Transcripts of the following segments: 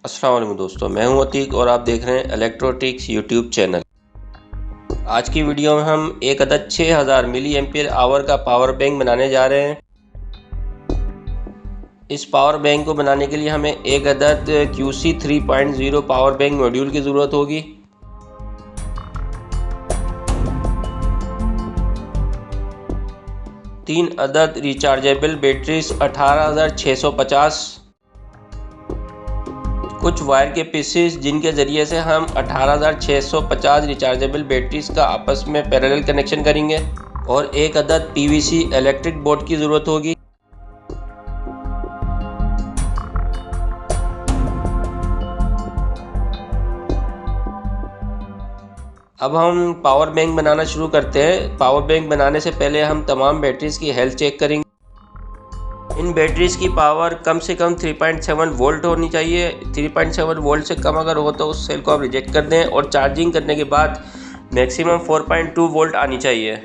अस्सलाम वालेकुम दोस्तों, मैं हूं अतीक और आप देख रहे हैं इलेक्ट्रोटिक्स यूट्यूब चैनल। आज की वीडियो में हम एक अदद 6000 मिली एम्पियर आवर का पावर बैंक बनाने जा रहे हैं। इस पावर बैंक को बनाने के लिए हमें एक अदद QC 3.0 पावर बैंक मॉड्यूल की ज़रूरत होगी। तीन अदद रिचार्जेबल बैटरीज 18650, कुछ वायर के पीसेस जिनके ज़रिए से हम 18650 रिचार्जेबल बैटरीज का आपस में पैरेलल कनेक्शन करेंगे और एक अदद PVC इलेक्ट्रिक बोर्ड की ज़रूरत होगी। अब हम पावर बैंक बनाना शुरू करते हैं। पावर बैंक बनाने से पहले हम तमाम बैटरीज की हेल्थ चेक करेंगे। इन बैटरीज की पावर कम से कम 3.7 वोल्ट होनी चाहिए। 3.7 वोल्ट से कम अगर हो तो उस सेल को आप रिजेक्ट कर दें और चार्जिंग करने के बाद मैक्सिमम 4.2 वोल्ट आनी चाहिए।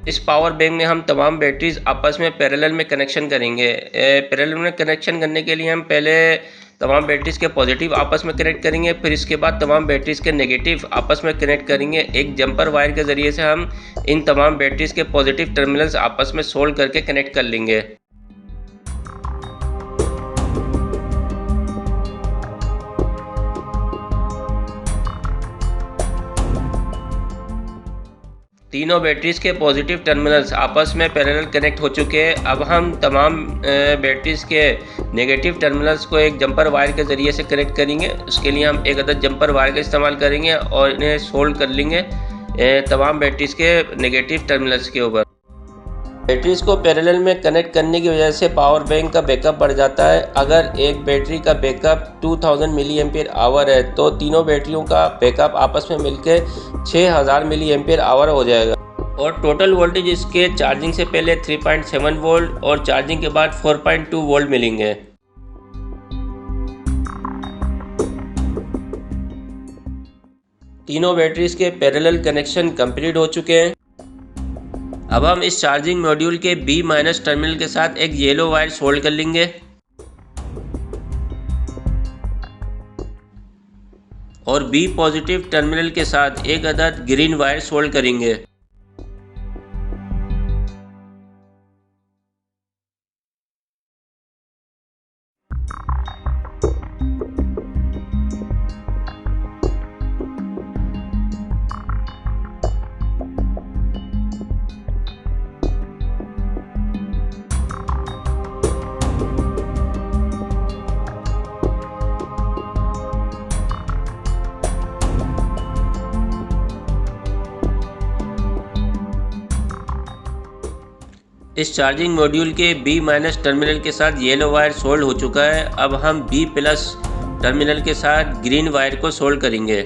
इस पावर बैंक में हम तमाम बैटरीज आपस में पैरेलल में कनेक्शन करेंगे। पैरेलल में कनेक्शन करने के लिए हम पहले तमाम बैटरीज के पॉजिटिव आपस में कनेक्ट करेंगे, फिर इसके बाद तमाम बैटरीज के नेगेटिव आपस में कनेक्ट करेंगे। एक जंपर वायर के ज़रिए से हम इन तमाम बैटरीज के पॉजिटिव टर्मिनल्स आपस में सोल्ड करके कनेक्ट कर लेंगे। तीनों बैटरीज के पॉजिटिव टर्मिनल्स आपस में पैरेलल कनेक्ट हो चुके हैं। अब हम तमाम बैटरीज के नेगेटिव टर्मिनल्स को एक जंपर वायर के ज़रिए से कनेक्ट करेंगे। उसके लिए हम एक अदद जंपर वायर का इस्तेमाल करेंगे और इन्हें सोल्ड कर लेंगे तमाम बैटरीज के नेगेटिव टर्मिनल्स के ऊपर। बैटरीज को पैरेलल में कनेक्ट करने की वजह से पावर बैंक का बैकअप बढ़ जाता है। अगर एक बैटरी का बैकअप 2000 मिली एम्पियर आवर है तो तीनों बैटरियों का बैकअप आपस में मिलकर 6000 मिली एम्पियर आवर हो जाएगा और टोटल वोल्टेज इसके चार्जिंग से पहले 3.7 वोल्ट और चार्जिंग के बाद 4.2 वोल्ट मिलेंगे। तीनों बैटरीज के पैरेलल कनेक्शन कंप्लीट हो चुके हैं। अब हम इस चार्जिंग मॉड्यूल के B- टर्मिनल के साथ एक येलो वायर सोल्ड कर लेंगे और B पॉजिटिव टर्मिनल के साथ एक अदद ग्रीन वायर सोल्ड करेंगे। इस चार्जिंग मॉड्यूल के B- टर्मिनल के साथ येलो वायर सोल्ड हो चुका है। अब हम B+ टर्मिनल के साथ ग्रीन वायर को सोल्ड करेंगे।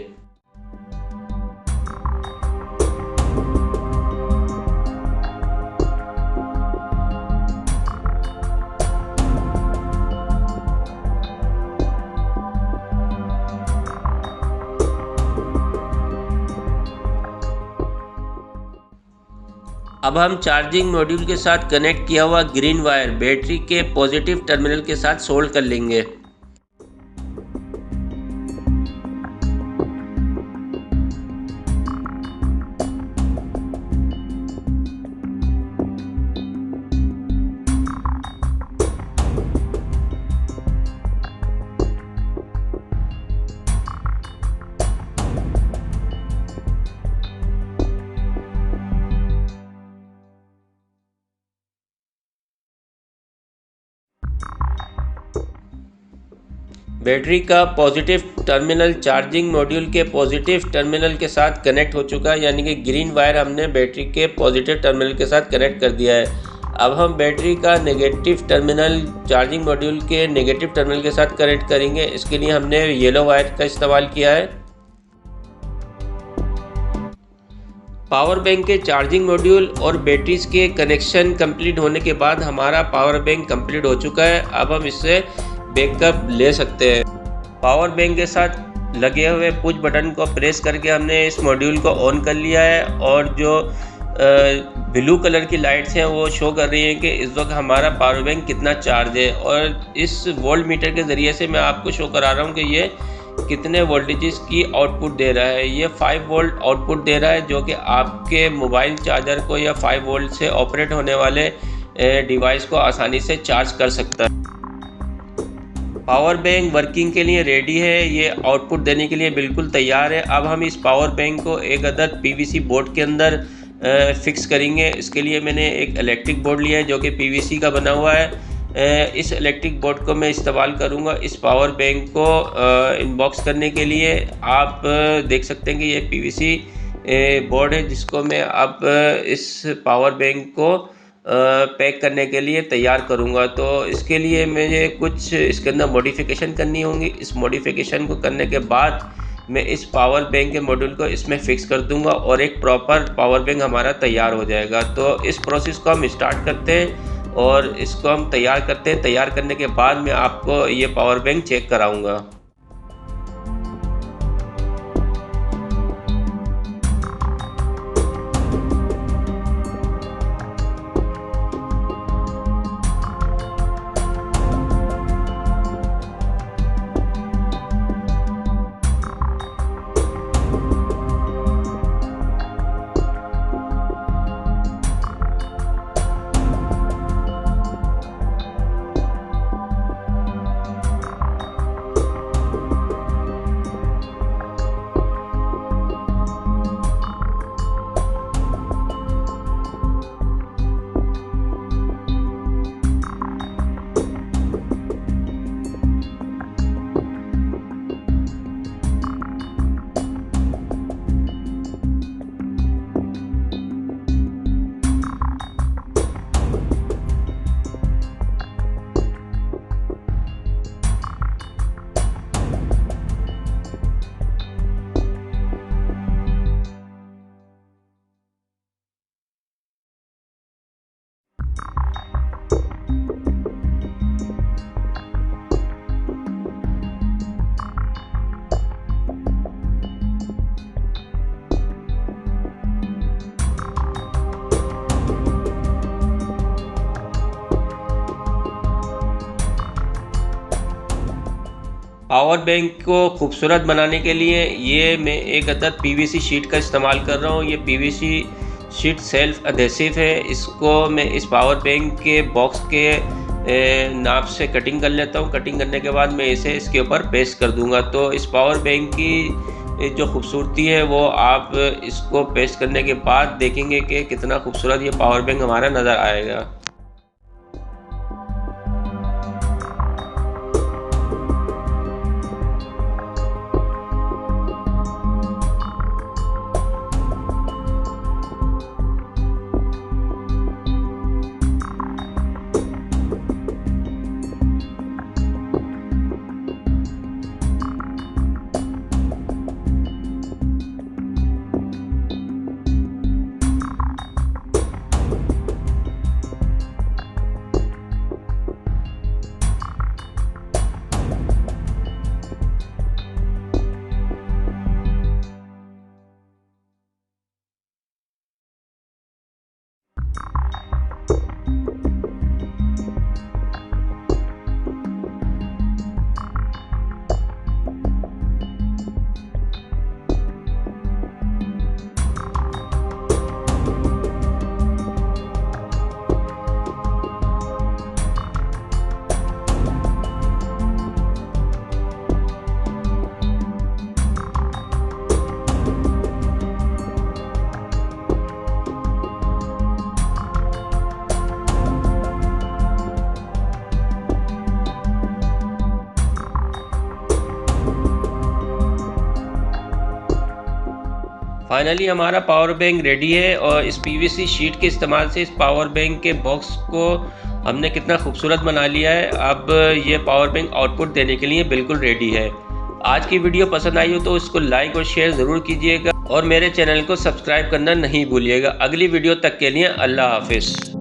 अब हम चार्जिंग मॉड्यूल के साथ कनेक्ट किया हुआ ग्रीन वायर बैटरी के पॉजिटिव टर्मिनल के साथ सोल्ड कर लेंगे। बैटरी का पॉजिटिव टर्मिनल चार्जिंग मॉड्यूल के पॉजिटिव टर्मिनल के साथ कनेक्ट हो चुका है, यानी कि ग्रीन वायर हमने बैटरी के पॉजिटिव टर्मिनल के साथ कनेक्ट कर दिया है। अब हम बैटरी का नेगेटिव टर्मिनल चार्जिंग मॉड्यूल के नेगेटिव टर्मिनल के साथ कनेक्ट करेंगे। इसके लिए हमने येलो वायर का इस्तेमाल किया है। पावर बैंक के चार्जिंग मॉड्यूल और बैटरीज के कनेक्शन कंप्लीट होने के बाद हमारा पावर बैंक कंप्लीट हो चुका है। अब हम इससे बैकअप ले सकते हैं। पावर बैंक के साथ लगे हुए पुश बटन को प्रेस करके हमने इस मॉड्यूल को ऑन कर लिया है और जो ब्लू कलर की लाइट्स हैं वो शो कर रही हैं कि इस वक्त हमारा पावर बैंक कितना चार्ज है। और इस वोल्ट मीटर के ज़रिए से मैं आपको शो करा रहा हूँ कि ये कितने वोल्टेजेस की आउटपुट दे रहा है। ये 5 वोल्ट आउटपुट दे रहा है, जो कि आपके मोबाइल चार्जर को या 5 वोल्ट से ऑपरेट होने वाले डिवाइस को आसानी से चार्ज कर सकता है। पावर बैंक वर्किंग के लिए रेडी है, ये आउटपुट देने के लिए बिल्कुल तैयार है। अब हम इस पावर बैंक को एक अदद पीवीसी बोर्ड के अंदर फिक्स करेंगे। इसके लिए मैंने एक इलेक्ट्रिक बोर्ड लिया है जो कि पीवीसी का बना हुआ है। इस इलेक्ट्रिक बोर्ड को मैं इस्तेमाल करूंगा इस पावर बैंक को इनबॉक्स करने के लिए। आप देख सकते हैं कि ये पीवीसी बोर्ड है जिसको मैं अब इस पावर बैंक को पैक करने के लिए तैयार करूंगा। तो इसके लिए मुझे कुछ इसके अंदर मॉडिफिकेशन करनी होंगी। इस मॉडिफिकेशन को करने के बाद मैं इस पावर बैंक के मॉड्यूल को इसमें फ़िक्स कर दूंगा और एक प्रॉपर पावर बैंक हमारा तैयार हो जाएगा। तो इस प्रोसेस को हम स्टार्ट करते हैं और इसको हम तैयार करते हैं। तैयार करने के बाद मैं आपको ये पावर बैंक चेक कराऊंगा। पावर बैंक को खूबसूरत बनाने के लिए ये मैं एक अदद पीवीसी शीट का इस्तेमाल कर रहा हूँ। ये पीवीसी शीट सेल्फ अधेसिव है। इसको मैं इस पावर बैंक के बॉक्स के नाप से कटिंग कर लेता हूँ। कटिंग करने के बाद मैं इसे इसके ऊपर पेस्ट कर दूंगा। तो इस पावर बैंक की जो खूबसूरती है वो आप इसको पेस्ट करने के बाद देखेंगे कि कितना खूबसूरत ये पावर बैंक हमारा नज़र आएगा। फाइनली हमारा पावर बैंक रेडी है और इस पीवीसी शीट के इस्तेमाल से इस पावर बैंक के बॉक्स को हमने कितना खूबसूरत बना लिया है। अब ये पावर बैंक आउटपुट देने के लिए बिल्कुल रेडी है। आज की वीडियो पसंद आई हो तो इसको लाइक और शेयर ज़रूर कीजिएगा और मेरे चैनल को सब्सक्राइब करना नहीं भूलिएगा। अगली वीडियो तक के लिए अल्लाह हाफिज़।